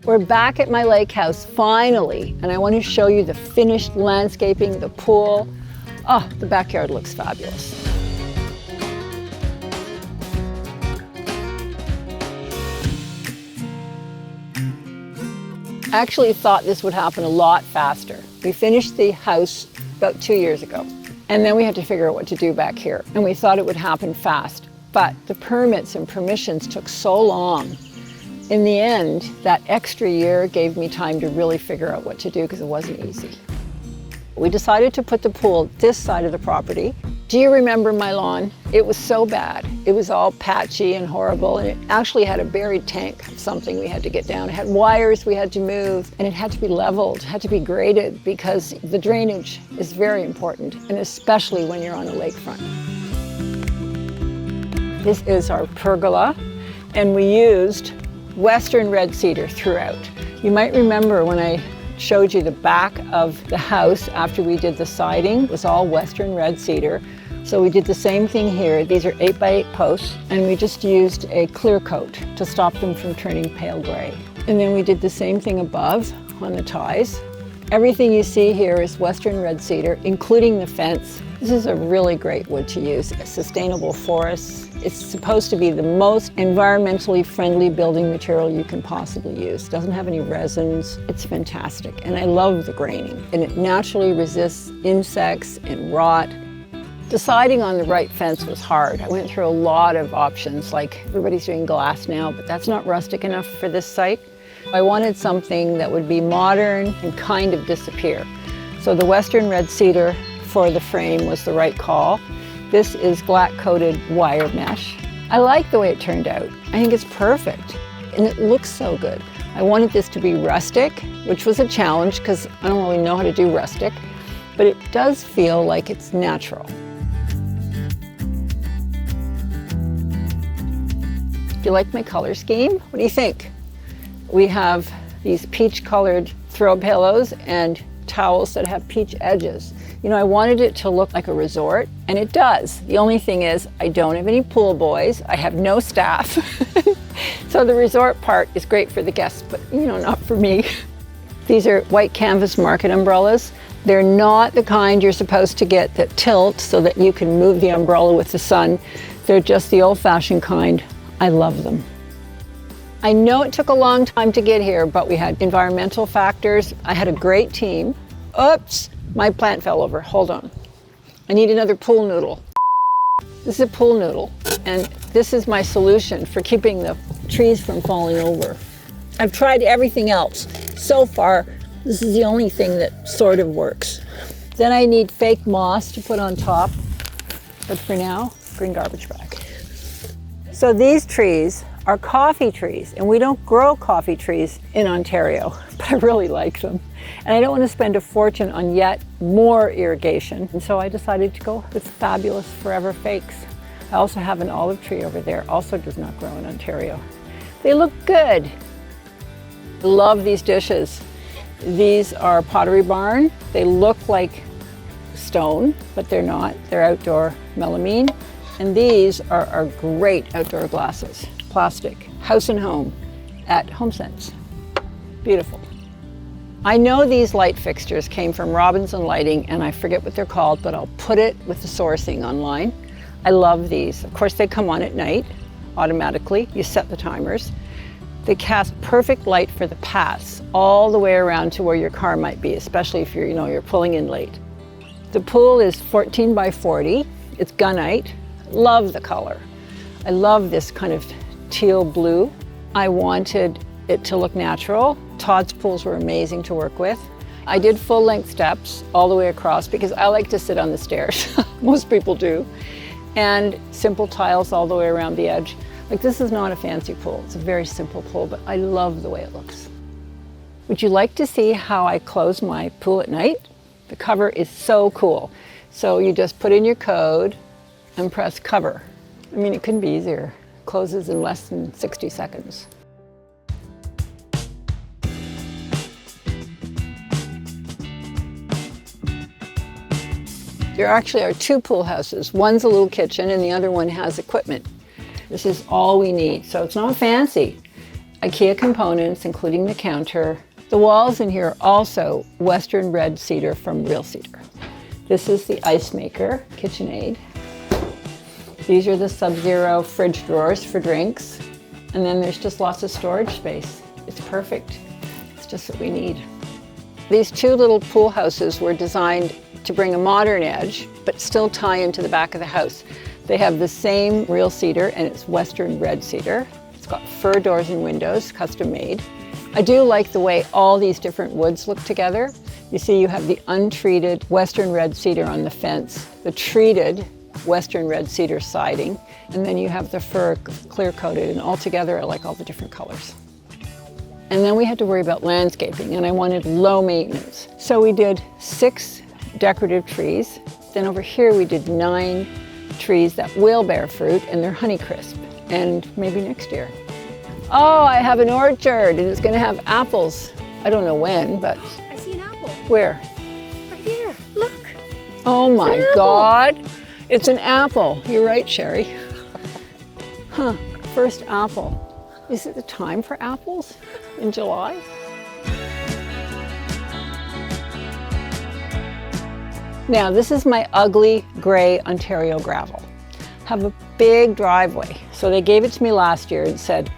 We're back at my lake house, finally, and I want to show you the finished landscaping, the pool. Oh, the backyard looks fabulous. I actually thought this would happen a lot faster. We finished the house about 2 years ago, and then we had to figure out what to do back here, and we thought it would happen fast. But the permits and permissions took so long. In the end, that extra year gave me time to really figure out what to do because it wasn't easy. We decided to put the pool this side of the property. Do you remember my lawn? It was so bad. It was all patchy and horrible, and it actually had a buried tank of something we had to get down. It had wires we had to move, and it had to be leveled, had to be graded, because the drainage is very important, and especially when you're on a lakefront. This is our pergola, and we used Western Red Cedar throughout. You might remember when I showed you the back of the house after we did the siding, it was all Western Red Cedar. So we did the same thing here. These are 8x8 posts, and we just used a clear coat to stop them from turning pale gray. And then we did the same thing above on the ties. Everything you see here is Western Red Cedar, including the fence. This is a really great wood to use, a sustainable forest. It's supposed to be the most environmentally friendly building material you can possibly use. It doesn't have any resins. It's fantastic, and I love the graining. And it naturally resists insects and rot. Deciding on the right fence was hard. I went through a lot of options, like everybody's doing glass now, but that's not rustic enough for this site. I wanted something that would be modern and kind of disappear. So the Western Red Cedar for the frame was the right call. This is black-coated wire mesh. I like the way it turned out. I think it's perfect, and it looks so good. I wanted this to be rustic, which was a challenge because I don't really know how to do rustic, but it does feel like it's natural. Do you like my color scheme? What do you think? We have these peach-colored throw pillows and towels that have peach edges. You know, I wanted it to look like a resort, and it does. The only thing is, I don't have any pool boys. I have no staff. So the resort part is great for the guests, but you know, not for me. These are white canvas market umbrellas. They're not the kind you're supposed to get that tilt so that you can move the umbrella with the sun. They're just the old-fashioned kind. I love them. I know it took a long time to get here, but we had environmental factors. I had a great team. Oops, my plant fell over. Hold on. I need another pool noodle. This is a pool noodle, and this is my solution for keeping the trees from falling over. I've tried everything else. So far, this is the only thing that sort of works. Then I need fake moss to put on top, but for now, bring garbage back. So these trees are coffee trees, and we don't grow coffee trees in Ontario, but I really like them. And I don't want to spend a fortune on yet more irrigation, and so I decided to go with fabulous forever fakes. I also have an olive tree over there, also does not grow in Ontario. They look good. I love these dishes. These are Pottery Barn. They look like stone, but they're not. They're outdoor melamine. And these are great outdoor glasses. Plastic, House and Home at HomeSense. Beautiful. I know these light fixtures came from Robinson Lighting, and I forget what they're called, but I'll put it with the sourcing online. I love these. Of course, they come on at night automatically. You set the timers. They cast perfect light for the paths all the way around to where your car might be, especially if you're pulling in late. The pool is 14 by 40. It's gunite. Love the color. I love this kind of teal blue. I wanted it to look natural. Todd's pools were amazing to work with. I did full-length steps all the way across because I like to sit on the stairs. Most people do. And simple tiles all the way around the edge. Like, this is not a fancy pool. It's a very simple pool, but I love the way it looks. Would you like to see how I close my pool at night? The cover is so cool. So you just put in your code and press cover. I mean, it couldn't be easier. It closes in less than 60 seconds. There actually are two pool houses. One's a little kitchen and the other one has equipment. This is all we need. So it's not fancy. IKEA components, including the counter. The walls in here are also Western Red Cedar from Real Cedar. This is the ice maker, KitchenAid. These are the Sub-Zero fridge drawers for drinks. And then there's just lots of storage space. It's perfect. It's just what we need. These two little pool houses were designed to bring a modern edge, but still tie into the back of the house. They have the same Real Cedar, and it's Western Red Cedar. It's got fir doors and windows, custom made. I do like the way all these different woods look together. You see you have the untreated Western Red Cedar on the fence, the treated Western Red Cedar siding, and then you have the fir clear coated, and all together I like all the different colors. And then we had to worry about landscaping, and I wanted low maintenance. So we did 6 decorative trees. Then over here we did 9 trees that will bear fruit, and they're Honeycrisp, and maybe next year. Oh, I have an orchard, and it's gonna have apples. I don't know when, but... I see an apple. Where? Right here, look. Oh my God, it's an apple. You're right, Sherry. Huh, first apple. Is it the time for apples in July? Now, this is my ugly gray Ontario gravel. Have a big driveway. So they gave it to me last year and said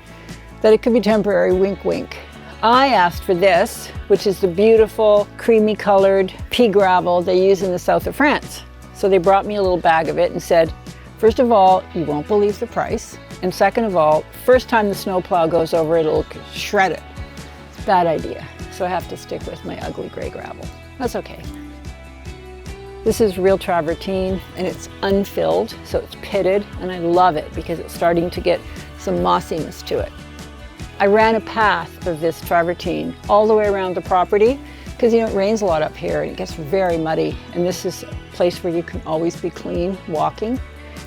that it could be temporary, wink, wink. I asked for this, which is the beautiful creamy colored pea gravel they use in the south of France. So they brought me a little bag of it and said, first of all, you won't believe the price. And second of all, first time the snowplow goes over it, it'll shred it. It's a bad idea. So I have to stick with my ugly gray gravel. That's okay. This is real travertine, and it's unfilled, so it's pitted, and I love it because it's starting to get some mossiness to it. I ran a path of this travertine all the way around the property because, you know, it rains a lot up here and it gets very muddy, and this is a place where you can always be clean walking,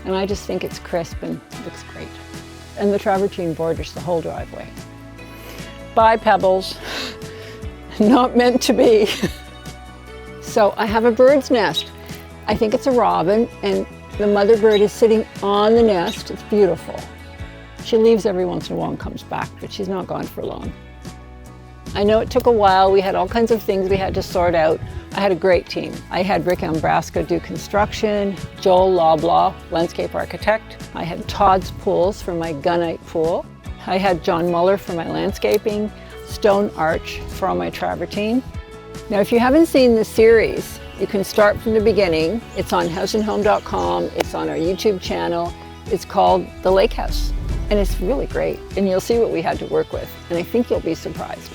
and I just think it's crisp and looks great. And the travertine borders the whole driveway. Bye, pebbles. Not meant to be. So I have a bird's nest. I think it's a robin, and the mother bird is sitting on the nest. It's beautiful. She leaves every once in a while and comes back, but she's not gone for long. I know it took a while. We had all kinds of things we had to sort out. I had a great team. I had Rick Ambraska do construction, Joel Loblaw, landscape architect. I had Todd's Pools for my gunite pool. I had John Muller for my landscaping, Stone Arch for all my travertine. Now, if you haven't seen the series, you can start from the beginning. It's on houseandhome.com. It's on our YouTube channel. It's called The Lakehouse, and it's really great. And you'll see what we had to work with, and I think you'll be surprised.